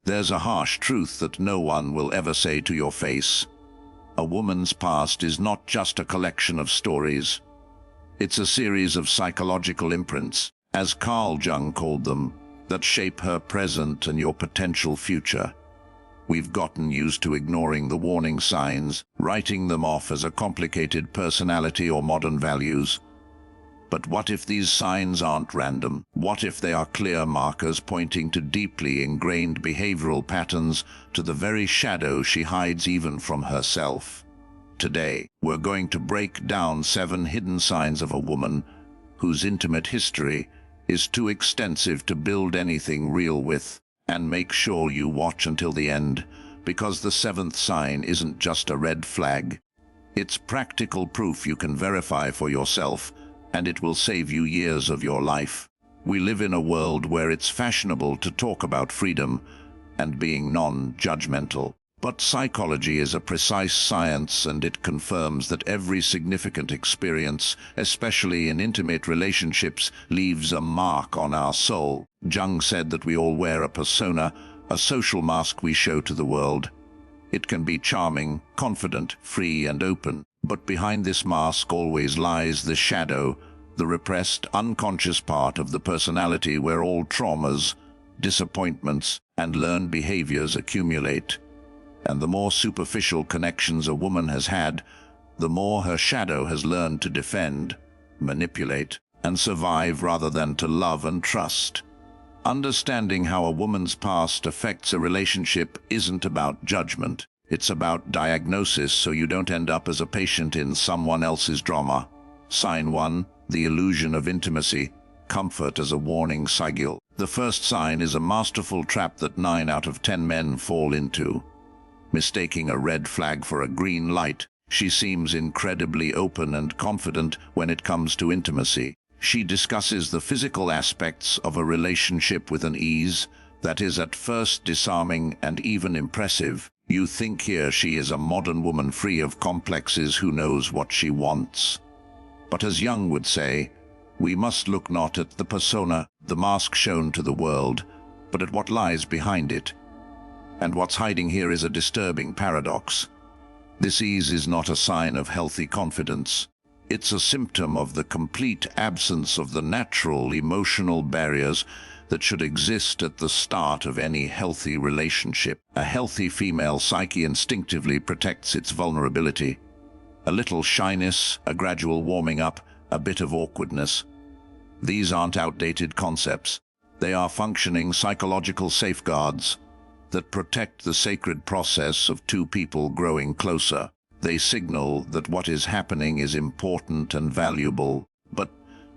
There's a harsh truth that no one will ever say to your face. A woman's past is not just a collection of stories. It's a series of psychological imprints, as Carl Jung called them, that shape her present and your potential future. We've gotten used to ignoring the warning signs, writing them off as a complicated personality or modern values. But what if these signs aren't random? What if they are clear markers pointing to deeply ingrained behavioral patterns, to the very shadow she hides even from herself? Today, we're going to break down 7 hidden signs of a woman whose intimate history is too extensive to build anything real with. And make sure you watch until the end, because the 7th sign isn't just a red flag. It's practical proof you can verify for yourself, and it will save you years of your life. We live in a world where it's fashionable to talk about freedom and being non-judgmental. But psychology is a precise science, and it confirms that every significant experience, especially in intimate relationships, leaves a mark on our soul. Jung said that we all wear a persona, a social mask we show to the world. It can be charming, confident, free, and open. But behind this mask always lies the shadow, the repressed, unconscious part of the personality where all traumas, disappointments, and learned behaviors accumulate. And the more superficial connections a woman has had, the more her shadow has learned to defend, manipulate, and survive rather than to love and trust. Understanding how a woman's past affects a relationship isn't about judgment. It's about diagnosis, so you don't end up as a patient in someone else's drama. Sign 1, the illusion of intimacy. Comfort as a warning sigil. The first sign is a masterful trap that 9 out of 10 men fall into. Mistaking a red flag for a green light, she seems incredibly open and confident when it comes to intimacy. She discusses the physical aspects of a relationship with an ease that is at first disarming and even impressive. You think here she is a modern woman free of complexes who knows what she wants. But as Jung would say, we must look not at the persona, the mask shown to the world, but at what lies behind it. And what's hiding here is a disturbing paradox. This ease is not a sign of healthy confidence. It's a symptom of the complete absence of the natural emotional barriers that should exist at the start of any healthy relationship. A healthy female psyche instinctively protects its vulnerability. A little shyness, a gradual warming up, a bit of awkwardness. These aren't outdated concepts. They are functioning psychological safeguards that protect the sacred process of two people growing closer. They signal that what is happening is important and valuable. But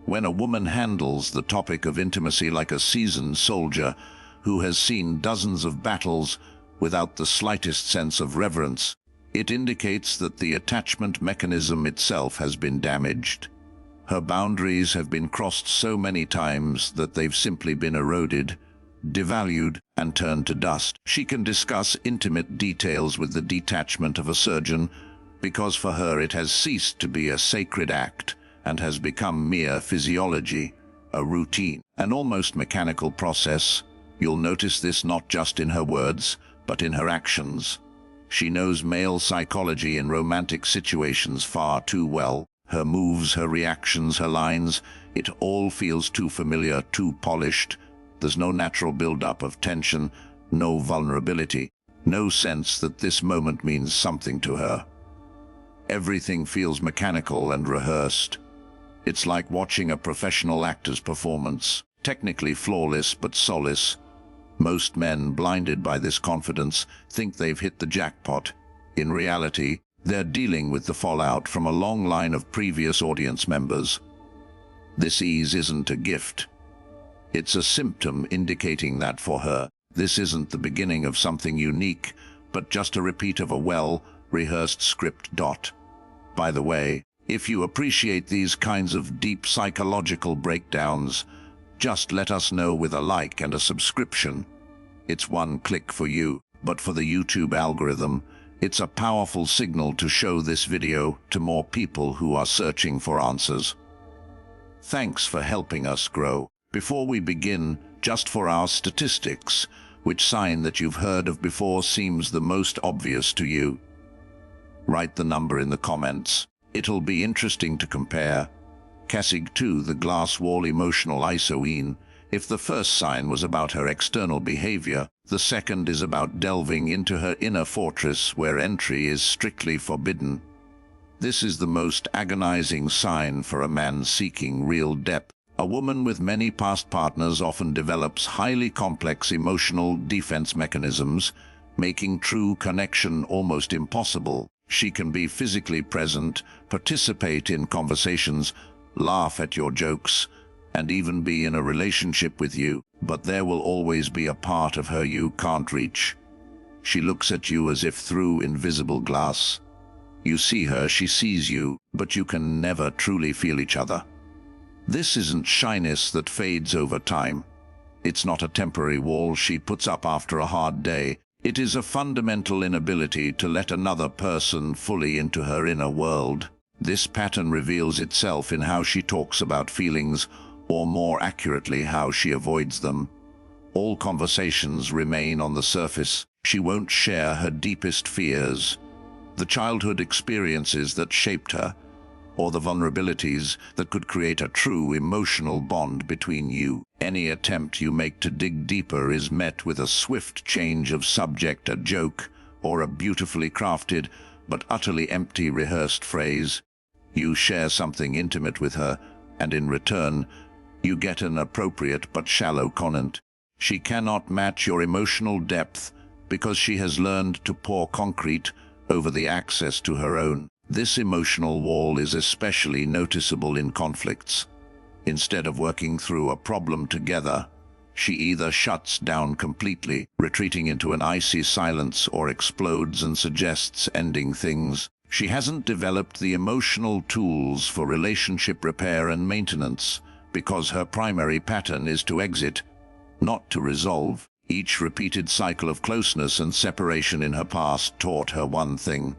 when a woman handles the topic of intimacy like a seasoned soldier who has seen dozens of battles without the slightest sense of reverence, it indicates that the attachment mechanism itself has been damaged. Her boundaries have been crossed so many times that they've simply been eroded, devalued, and turned to dust. She can discuss intimate details with the detachment of a surgeon, because for her it has ceased to be a sacred act and has become mere physiology, a routine, an almost mechanical process. You'll notice this not just in her words, but in her actions. She knows male psychology in romantic situations far too well. Her moves, her reactions, her lines, it all feels too familiar, too polished. There's no natural build-up of tension, no vulnerability, no sense that this moment means something to her. Everything feels mechanical and rehearsed. It's like watching a professional actor's performance, technically flawless but soulless. Most men, blinded by this confidence, think they've hit the jackpot. In reality, they're dealing with the fallout from a long line of previous audience members. This ease isn't a gift. It's a symptom indicating that for her, this isn't the beginning of something unique, but just a repeat of a well-rehearsed script. By the way, if you appreciate these kinds of deep psychological breakdowns, just let us know with a like and a subscription. It's one click for you, but for the YouTube algorithm, it's a powerful signal to show this video to more people who are searching for answers. Thanks for helping us grow. Before we begin, just for our statistics, Which sign that you've heard of before seems the most obvious to you? Write the number in the comments. It'll be interesting to compare. Casig 2, the glass wall emotional isoene. If the first sign was about her external behavior, the second is about delving into her inner fortress where entry is strictly forbidden. This is the most agonizing sign for a man seeking real depth. A woman with many past partners often develops highly complex emotional defense mechanisms, making true connection almost impossible. She can be physically present, participate in conversations, laugh at your jokes, and even be in a relationship with you, but there will always be a part of her you can't reach. She looks at you as if through invisible glass. You see her, she sees you, but you can never truly feel each other. This isn't shyness that fades over time. It's not a temporary wall she puts up after a hard day. It is a fundamental inability to let another person fully into her inner world. This pattern reveals itself in how she talks about feelings, or more accurately, how she avoids them. All conversations remain on the surface. She won't share her deepest fears, the childhood experiences that shaped her, or the vulnerabilities that could create a true emotional bond between you. Any attempt you make to dig deeper is met with a swift change of subject, a joke, or a beautifully crafted but utterly empty rehearsed phrase. You share something intimate with her, and in return, you get an appropriate but shallow comment. She cannot match your emotional depth because she has learned to pour concrete over the access to her own. This emotional wall is especially noticeable in conflicts. Instead of working through a problem together, she either shuts down completely, retreating into an icy silence, or explodes and suggests ending things. She hasn't developed the emotional tools for relationship repair and maintenance, because her primary pattern is to exit, not to resolve. Each repeated cycle of closeness and separation in her past taught her one thing: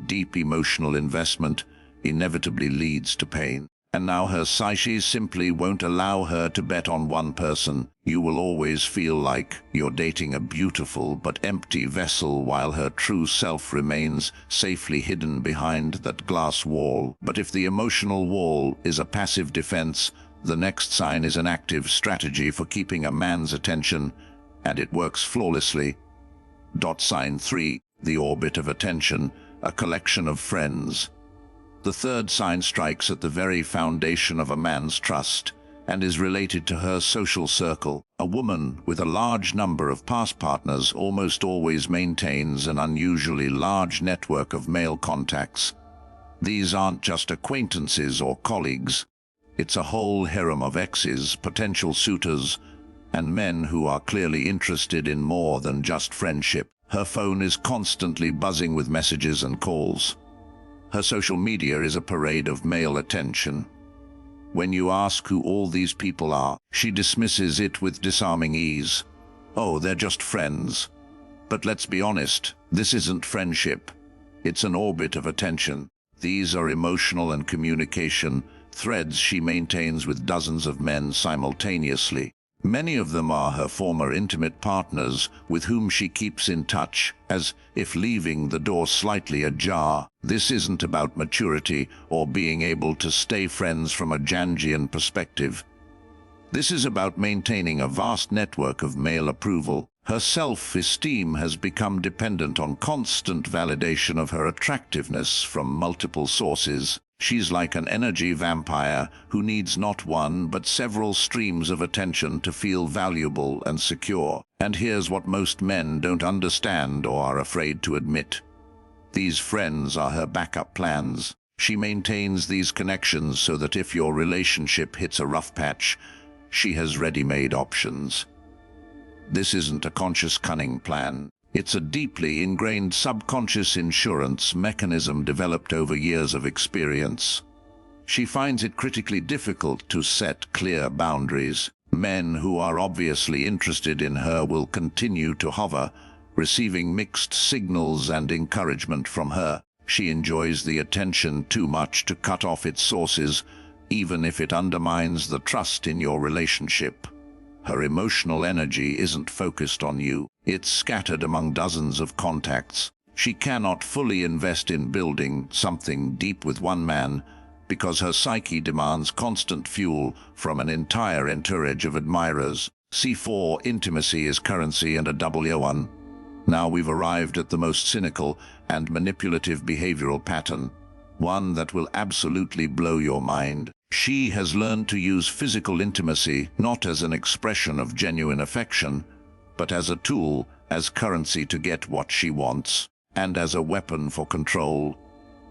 deep emotional investment inevitably leads to pain. And now her psyche simply won't allow her to bet on one person. You will always feel like you're dating a beautiful but empty vessel while her true self remains safely hidden behind that glass wall. But if the emotional wall is a passive defense, the next sign is an active strategy for keeping a man's attention, and it works flawlessly. Sign 3, the orbit of attention, a collection of friends. The third sign strikes at the very foundation of a man's trust and is related to her social circle. A woman with a large number of past partners almost always maintains an unusually large network of male contacts. These aren't just acquaintances or colleagues. It's a whole harem of exes, potential suitors, and men who are clearly interested in more than just friendship. Her phone is constantly buzzing with messages and calls. Her social media is a parade of male attention. When you ask who all these people are, she dismisses it with disarming ease. Oh, they're just friends. But let's be honest, this isn't friendship. It's an orbit of attention. These are emotional and communication threads she maintains with dozens of men simultaneously. Many of them are her former intimate partners with whom she keeps in touch, as if leaving the door slightly ajar. This isn't about maturity or being able to stay friends from a Jungian perspective. This is about maintaining a vast network of male approval. Her self-esteem has become dependent on constant validation of her attractiveness from multiple sources. She's like an energy vampire who needs not one but several streams of attention to feel valuable and secure. And here's what most men don't understand or are afraid to admit. These friends are her backup plans. She maintains these connections so that if your relationship hits a rough patch, she has ready-made options. This isn't a conscious cunning plan. It's a deeply ingrained subconscious insurance mechanism developed over years of experience. She finds it critically difficult to set clear boundaries. Men who are obviously interested in her will continue to hover, receiving mixed signals and encouragement from her. She enjoys the attention too much to cut off its sources, even if it undermines the trust in your relationship. Her emotional energy isn't focused on you. It's scattered among dozens of contacts. She cannot fully invest in building something deep with one man because her psyche demands constant fuel from an entire entourage of admirers. C4, intimacy is currency and a double one. Now we've arrived at the most cynical and manipulative behavioral pattern, one that will absolutely blow your mind. She has learned to use physical intimacy not as an expression of genuine affection, but as a tool, as currency to get what she wants, and as a weapon for control.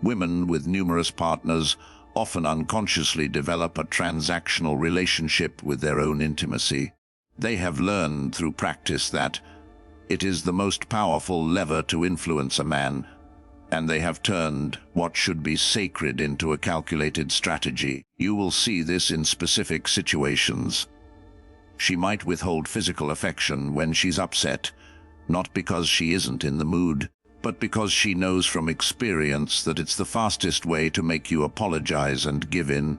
Women with numerous partners often unconsciously develop a transactional relationship with their own intimacy. They have learned through practice that it is the most powerful lever to influence a man, and they have turned what should be sacred into a calculated strategy. You will see this in specific situations. She might withhold physical affection when she's upset, not because she isn't in the mood, but because she knows from experience that it's the fastest way to make you apologize and give in.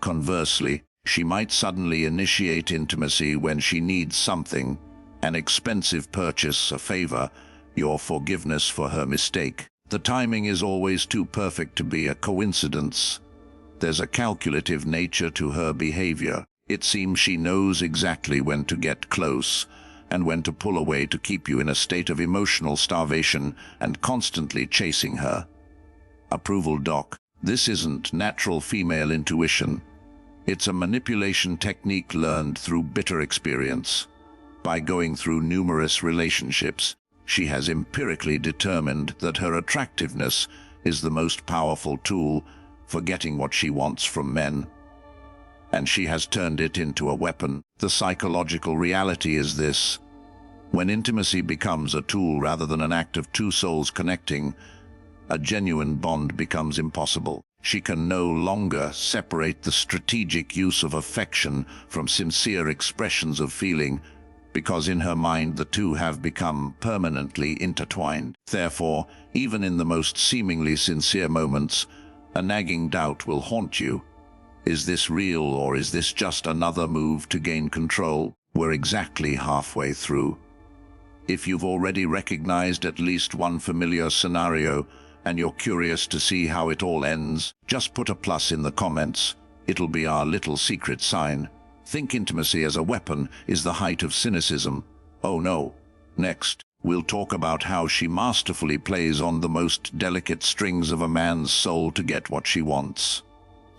Conversely, she might suddenly initiate intimacy when she needs something, an expensive purchase, a favor, your forgiveness for her mistake. The timing is always too perfect to be a coincidence. There's a calculative nature to her behavior. It seems she knows exactly when to get close and when to pull away to keep you in a state of emotional starvation and constantly chasing her. Approval doc. This isn't natural female intuition. It's a manipulation technique learned through bitter experience. By going through numerous relationships, she has empirically determined that her attractiveness is the most powerful tool for getting what she wants from men. And she has turned it into a weapon. The psychological reality is this: when intimacy becomes a tool rather than an act of two souls connecting, a genuine bond becomes impossible. She can no longer separate the strategic use of affection from sincere expressions of feeling, because in her mind the two have become permanently intertwined. Therefore, even in the most seemingly sincere moments, a nagging doubt will haunt you. Is this real, or is this just another move to gain control? We're exactly halfway through. If you've already recognized at least one familiar scenario and you're curious to see how it all ends, just put a plus in the comments. It'll be our little secret sign. Think intimacy as a weapon is the height of cynicism. Oh no. Next, we'll talk about how she masterfully plays on the most delicate strings of a man's soul to get what she wants.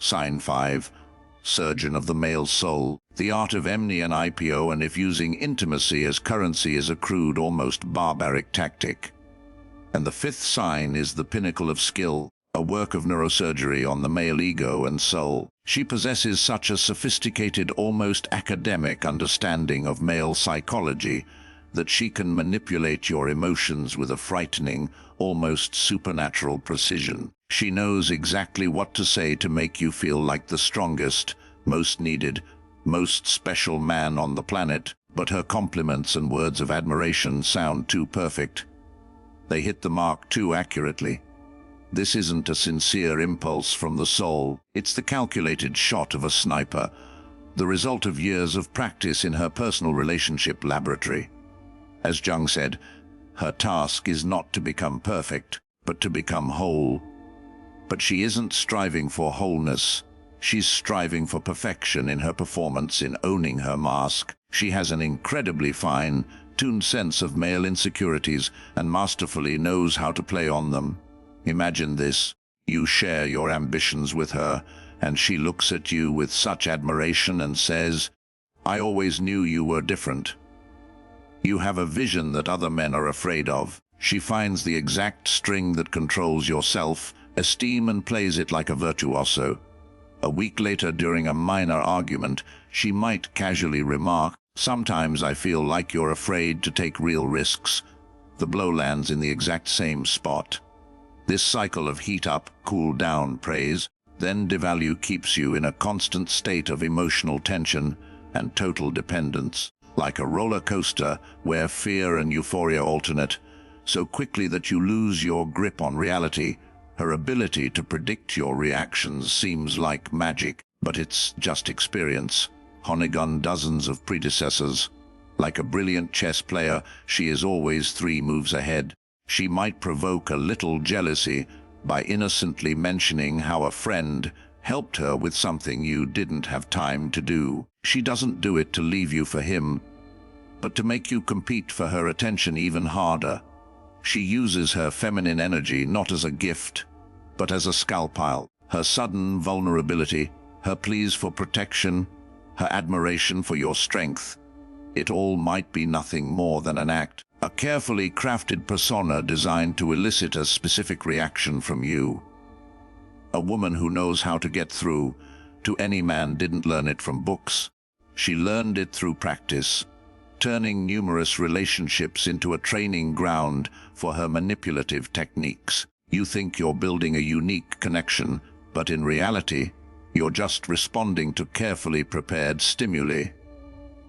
Sign 5. Surgeon of the male soul. The art of Emni and IPO, and if using intimacy as currency is a crude, almost barbaric tactic. And the fifth sign is the pinnacle of skill, a work of neurosurgery on the male ego and soul. She possesses such a sophisticated, almost academic understanding of male psychology that she can manipulate your emotions with a frightening, almost supernatural precision. She knows exactly what to say to make you feel like the strongest, most needed, most special man on the planet, but her compliments and words of admiration sound too perfect. They hit the mark too accurately. This isn't a sincere impulse from the soul. It's the calculated shot of a sniper, the result of years of practice in her personal relationship laboratory. As Jung said, her task is not to become perfect, but to become whole. But she isn't striving for wholeness. She's striving for perfection in her performance, in owning her mask. She has an incredibly fine, tuned sense of male insecurities and masterfully knows how to play on them. Imagine this: you share your ambitions with her, and she looks at you with such admiration and says, "I always knew you were different." You have a vision that other men are afraid of. She finds the exact string that controls your self-esteem and plays it like a virtuoso. A week later, during a minor argument, she might casually remark, "Sometimes I feel like you're afraid to take real risks." The blow lands in the exact same spot. This cycle of heat up, cool down, praise, then devalue keeps you in a constant state of emotional tension and total dependence, like a roller coaster where fear and euphoria alternate, so quickly that you lose your grip on reality. Her ability to predict your reactions seems like magic, but it's just experience. honegun dozens of predecessors. Like a brilliant chess player, she is always 3 moves ahead. She might provoke a little jealousy by innocently mentioning how a friend helped her with something you didn't have time to do. She doesn't do it to leave you for him, but to make you compete for her attention even harder. She uses her feminine energy not as a gift, but as a scalpel. Her sudden vulnerability, her pleas for protection, her admiration for your strength, it all might be nothing more than an act, a carefully crafted persona designed to elicit a specific reaction from you. A woman who knows how to get through to any man didn't learn it from books. She learned it through practice, turning numerous relationships into a training ground for her manipulative techniques. You think you're building a unique connection, but in reality, you're just responding to carefully prepared stimuli.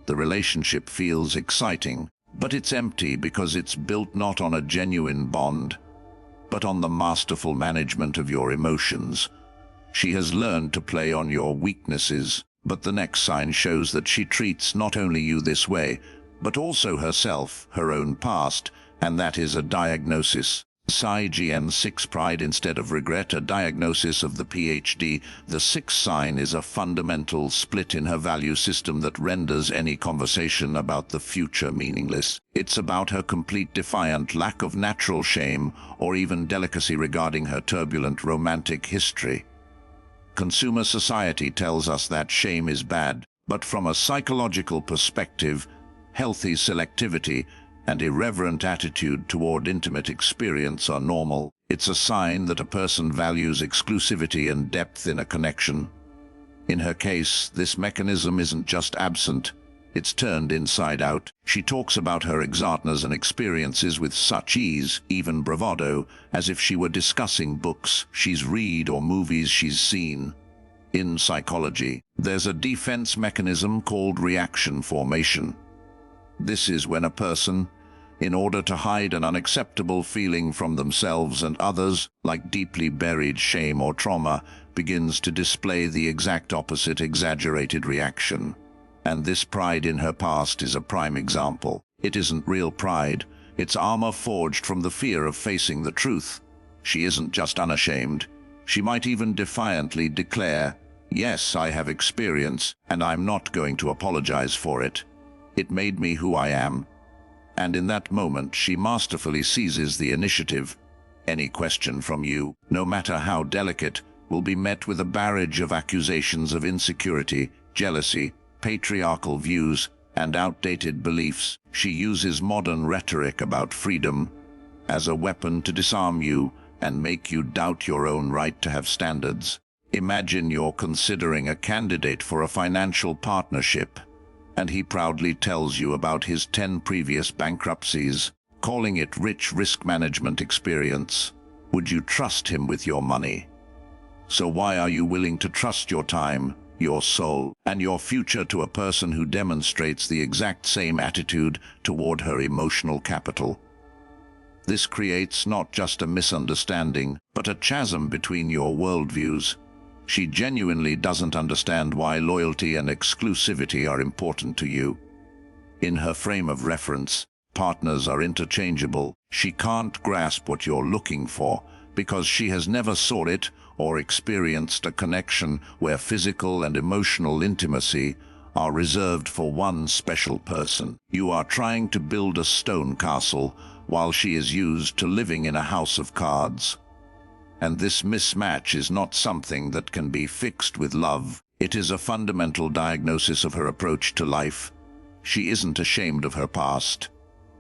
The relationship feels exciting, but it's empty because it's built not on a genuine bond, but on the masterful management of your emotions. She has learned to play on your weaknesses, but the next sign shows that she treats not only you this way, but also herself, her own past, and that is a diagnosis. Gn 6 Pride instead of regret, a diagnosis of the PhD. The 6th sign is a fundamental split in her value system that renders any conversation about the future meaningless. It's about her complete defiant lack of natural shame or even delicacy regarding her turbulent romantic history. Consumer society tells us that shame is bad, but from a psychological perspective, healthy selectivity and irreverent attitude toward intimate experience are normal. It's a sign that a person values exclusivity and depth in a connection. In her case, this mechanism isn't just absent, it's turned inside out. She talks about her exartners and experiences with such ease, even bravado, as if she were discussing books she's read or movies she's seen. In psychology, there's a defense mechanism called reaction formation. This is when a person, in order to hide an unacceptable feeling from themselves and others, like deeply buried shame or trauma, begins to display the exact opposite exaggerated reaction. And this pride in her past is a prime example. It isn't real pride, it's armor forged from the fear of facing the truth. She isn't just unashamed. She might even defiantly declare, "Yes, I have experience, and I'm not going to apologize for it. It made me who I am." And in that moment, she masterfully seizes the initiative. Any question from you, no matter how delicate, will be met with a barrage of accusations of insecurity, jealousy, patriarchal views, and outdated beliefs. She uses modern rhetoric about freedom as a weapon to disarm you and make you doubt your own right to have standards. Imagine you're considering a candidate for a financial partnership, and he proudly tells you about his 10 previous bankruptcies, calling it rich risk management experience. Would you trust him with your money? So why are you willing to trust your time, your soul, and your future to a person who demonstrates the exact same attitude toward her emotional capital? This creates not just a misunderstanding, but a chasm between your worldviews. She genuinely doesn't understand why loyalty and exclusivity are important to you. In her frame of reference, partners are interchangeable. She can't grasp what you're looking for because she has never sought it or experienced a connection where physical and emotional intimacy are reserved for one special person. You are trying to build a stone castle while she is used to living in a house of cards. And this mismatch is not something that can be fixed with love. It is a fundamental diagnosis of her approach to life. She isn't ashamed of her past.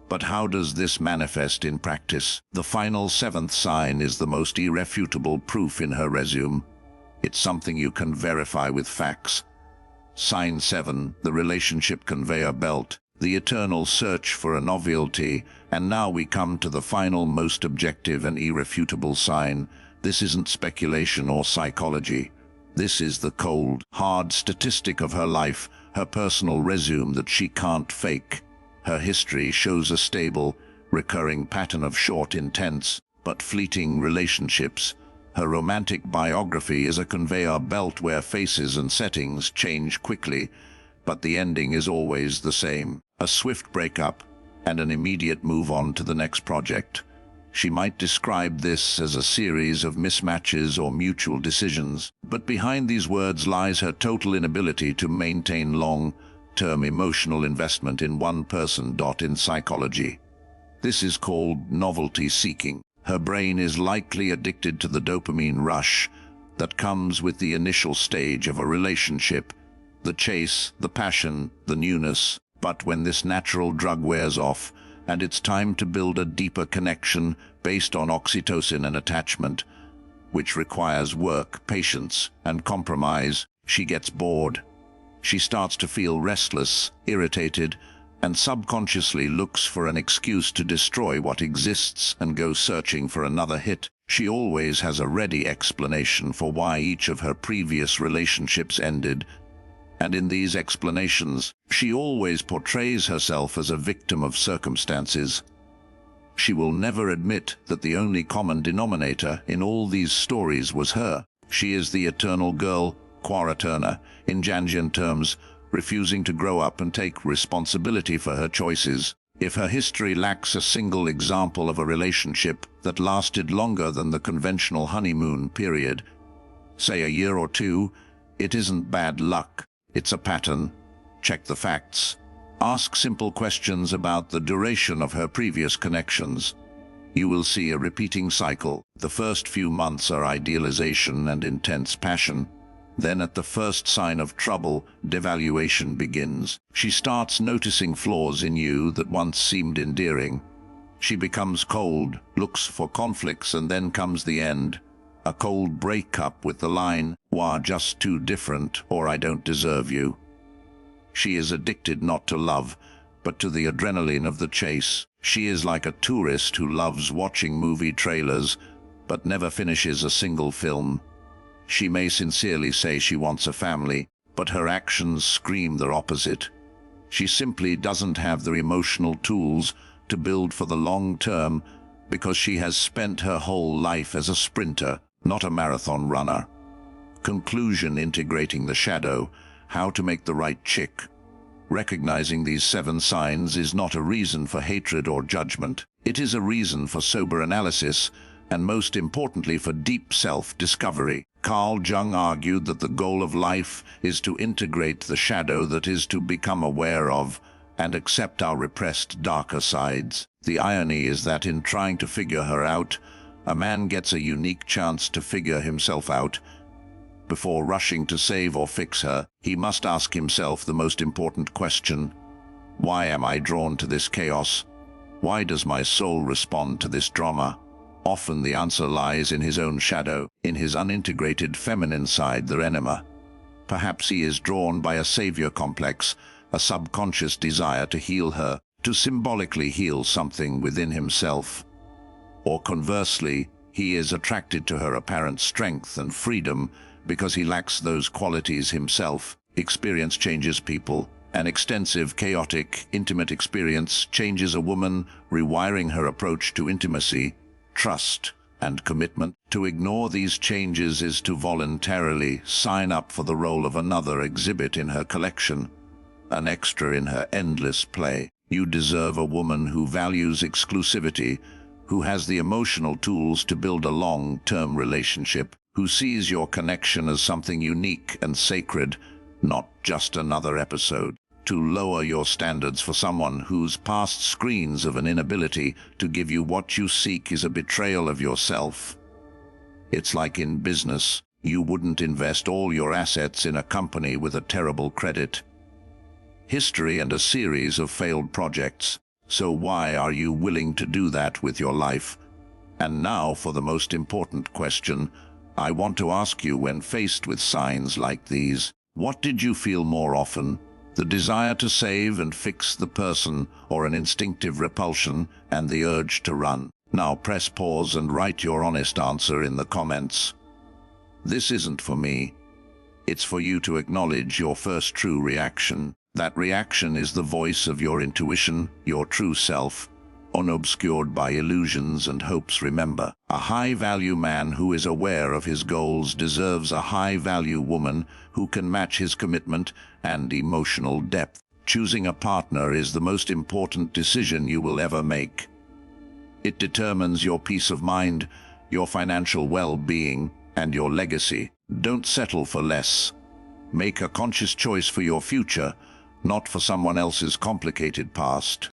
But how does this manifest in practice? The final 7th sign is the most irrefutable proof in her resume. It's something you can verify with facts. Sign 7, the relationship conveyor belt, the eternal search for a novelty, and now we come to the final, most objective and irrefutable sign. This isn't speculation or psychology. This is the cold, hard statistic of her life, her personal resume that she can't fake. Her history shows a stable, recurring pattern of short, intense, but fleeting relationships. Her romantic biography is a conveyor belt where faces and settings change quickly, but the ending is always the same: a swift breakup and an immediate move on to the next project. She might describe this as a series of mismatches or mutual decisions, but behind these words lies her total inability to maintain long-term emotional investment in one person. In psychology, this is called novelty seeking. Her brain is likely addicted to the dopamine rush that comes with the initial stage of a relationship, the chase, the passion, the newness. But when this natural drug wears off, and it's time to build a deeper connection based on oxytocin and attachment, which requires work, patience, and compromise, she gets bored. She starts to feel restless, irritated, and subconsciously looks for an excuse to destroy what exists and go searching for another hit. She always has a ready explanation for why each of her previous relationships ended, and in these explanations, she always portrays herself as a victim of circumstances. She will never admit that the only common denominator in all these stories was her. She is the eternal girl, quarterna, in Jungian terms, refusing to grow up and take responsibility for her choices. If her history lacks a single example of a relationship that lasted longer than the conventional honeymoon period, say a year or two, it isn't bad luck. It's a pattern. Check the facts. Ask simple questions about the duration of her previous connections. You will see a repeating cycle. The first few months are idealization and intense passion. Then at the first sign of trouble, devaluation begins. She starts noticing flaws in you that once seemed endearing. She becomes cold, looks for conflicts, and then comes the end. A cold breakup with the line, "We're just too different," or "I don't deserve you." She is addicted not to love, but to the adrenaline of the chase. She is like a tourist who loves watching movie trailers, but never finishes a single film. She may sincerely say she wants a family, but her actions scream the opposite. She simply doesn't have the emotional tools to build for the long term because she has spent her whole life as a sprinter, not a marathon runner. Conclusion: integrating the shadow, how to make the right chick. Recognizing these 7 signs is not a reason for hatred or judgment. It is a reason for sober analysis, and most importantly for deep self-discovery. Carl Jung argued that the goal of life is to integrate the shadow, that is, to become aware of and accept our repressed darker sides. The irony is that in trying to figure her out, a man gets a unique chance to figure himself out. Before rushing to save or fix her, he must ask himself the most important question: why am I drawn to this chaos? Why does my soul respond to this drama? Often the answer lies in his own shadow, in his unintegrated feminine side, the Anima. Perhaps he is drawn by a savior complex, a subconscious desire to heal her, to symbolically heal something within himself. Or conversely, he is attracted to her apparent strength and freedom because he lacks those qualities himself. Experience changes people. An extensive, chaotic, intimate experience changes a woman, rewiring her approach to intimacy, trust, and commitment. To ignore these changes is to voluntarily sign up for the role of another exhibit in her collection, an extra in her endless play. You deserve a woman who values exclusivity, who has the emotional tools to build a long-term relationship, who sees your connection as something unique and sacred, not just another episode. To lower your standards for someone whose past screens of an inability to give you what you seek is a betrayal of yourself. It's like in business, you wouldn't invest all your assets in a company with a terrible credit history and a series of failed projects. So why are you willing to do that with your life? And now for the most important question I want to ask you when faced with signs like these. What did you feel more often? The desire to save and fix the person, or an instinctive repulsion and the urge to run? Now press pause and write your honest answer in the comments. This isn't for me. It's for you to acknowledge your first true reaction. That reaction is the voice of your intuition, your true self. unobscured by illusions and hopes. Remember, a high-value man who is aware of his goals deserves a high-value woman who can match his commitment and emotional depth. Choosing a partner is the most important decision you will ever make. It determines your peace of mind, your financial well-being, and your legacy. Don't settle for less. Make a conscious choice for your future, not for someone else's complicated past.